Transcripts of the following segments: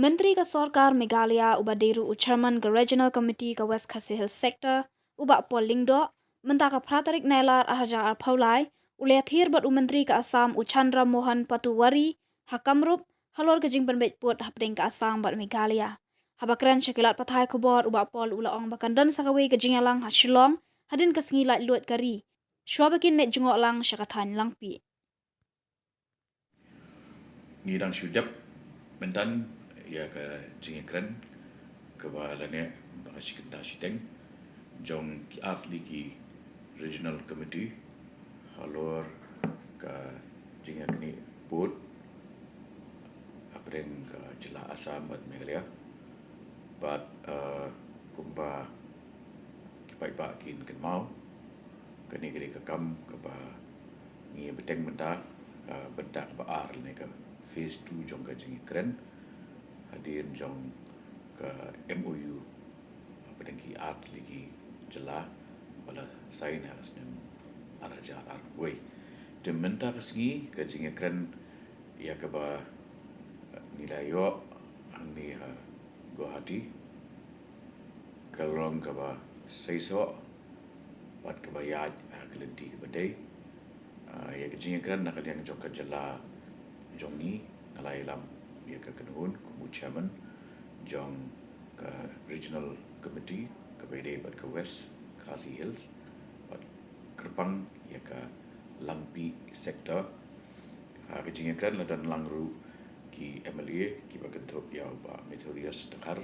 Menteri ka Sorkar Meghalaya uba deru Chairman ka Regional Committee ka West Khasi Hills Sector uba Polingdo menta ka Pratarik Nailar Arja Arpaulai ule thir bat Menteri ka Assam Chandramohan Patuwari Hakamrup halor ka jingpan bet put hapding ka Assam bat Meghalaya. Habakran syakilat pathai kubor uba Pol ulaong bakandan sakawe ka jingalang ha Shillong hadin ka sengilat luat kari. Shwabakin net jengok lang syakatan Langpih. Ngirang syudap mentan ya ke jingkran ke balane bakashikta shiteng jong ki atli ki regional committee halor ka jingakni put apreng ka jila Assam bat Meghalaya bat kumba kipai ba kin kan mau kani gari ka kam ka ba ngi beteng menta benta ka ba ar ne ka phase 2 jong ka jingkran Hadien jong ke MOU pedengki art lagi jela wala sain harus nem araja ar way dementa kesengi ke jingkran ya ke ba nilayo angni ha Guwahati kalong ke ba seiso pat ke ba yaj kelenti ke badai ya ke jingkran nak yang jong ke jela jong ni alai lam ya ke kenun kumu chairman jong ke regional committee ke BD bat ke West Khasi Hills bat Kerpang ya ke Langpih sector ha ke jingkran ladan langru ki MLA ki bagentuk ya ba Meteorius Dakar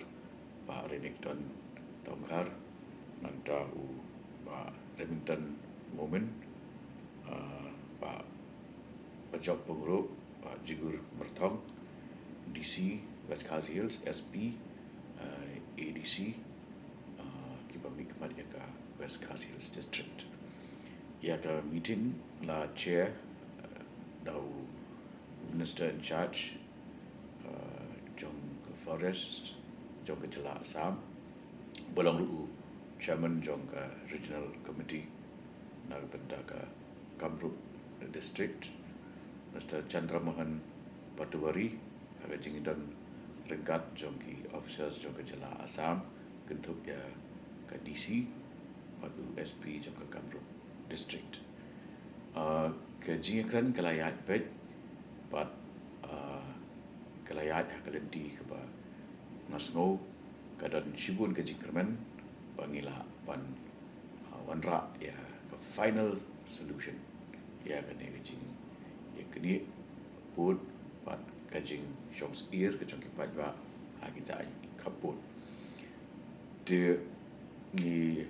ba Renekton Tongkar nanta u ba Remington Moment ba Bajok Pengrup ba Jigur Mertong DC West Khasi Hills SP ADC kiba mikmat ya ka West Khasi Hills District ya ka meeting la chair dau minister in charge jong forest jong ke jela Assam bolong lu chairman jong ka regional committee na benda ka Kamrup district Mr. Chandramohan Patuwari aga Jingkynduh ringkat jong ki officers jong ke jela Assam gentuk ya ke DC padu SP jong ke Kamrup district ke Jingkynduh kelayat pet pat kelayat hakalenti ke ba ngasngau kadan shibun ke Jingkynduh bangila pan wanra ya ke final solution ya kan ya jing ya kini put pat kajing shongs ear ke jong kipat ba kita kaput de ni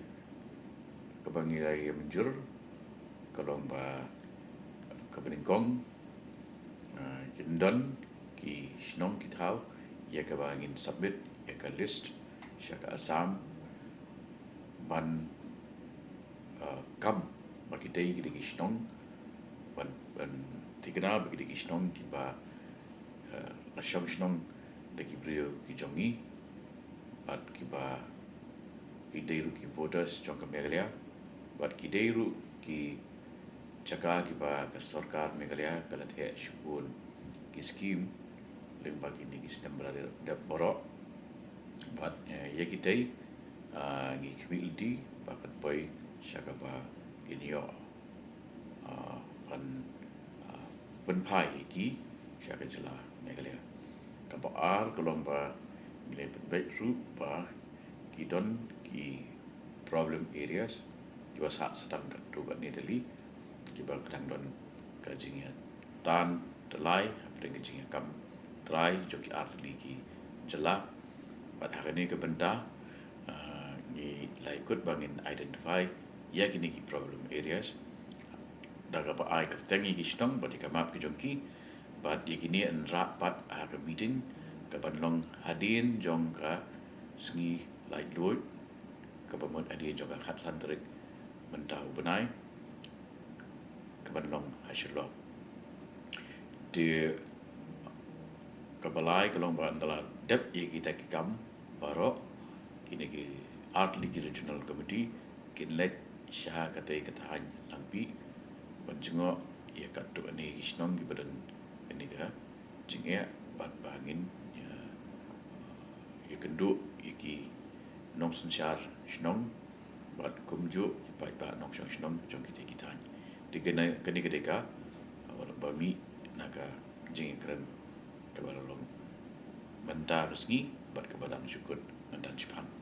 kabangila ya menjur kalong ba kabeningkong jendon ki snong ki thau ya ka bangin submit ya ka list syaka Assam ban kam makitei ki digi snong ban tikena bagi digi snong ki ba nasyong snong dagi brio ki jongi bat ki ba ki deiru ki voters jong ka Meghalaya bat ki deiru ki jaga ki ba ka Sorkar Meghalaya kalat he shupun ki scheme ling bagi ni ki sistem berada da borok bat ya ki dei ngi community ba kan poi syaka ba kinyo pan penpai ki syaka jela Meghalaya tanpa ar kolong ba nilai penbaik ru ba ki don ki problem areas ki ba sak sedang kat tu kat ni dali ki ba kadang don kajingnya tan telai apring kajingnya kam try joki artli ki jela bat hari ni ke benda ni la ikut bangin identify ya kini ki problem areas daga ba ai ka tengi ki stong ba ka map ki jongki bat ya kini en rapat ka meeting ka banlong Hadien jong ka sengi light load ka bamot Hadien jong ka khat santrik mentau benai ka banlong Shillong de kabalai kalong ba antala dep ye kita ki kam baro kini ki art ligi regional committee kinlet syah katai katahan Langpih banjengo ya katu ani isnong ki badan ini ka jingya bat bangin ya Jingkynduh iki nong sensar Shnong bat kumju ipai ba nong Shnong jong kita di kene kedeka awal bami naga jingkren kabalong menta resmi bat kebalang syukur mendan Jepang.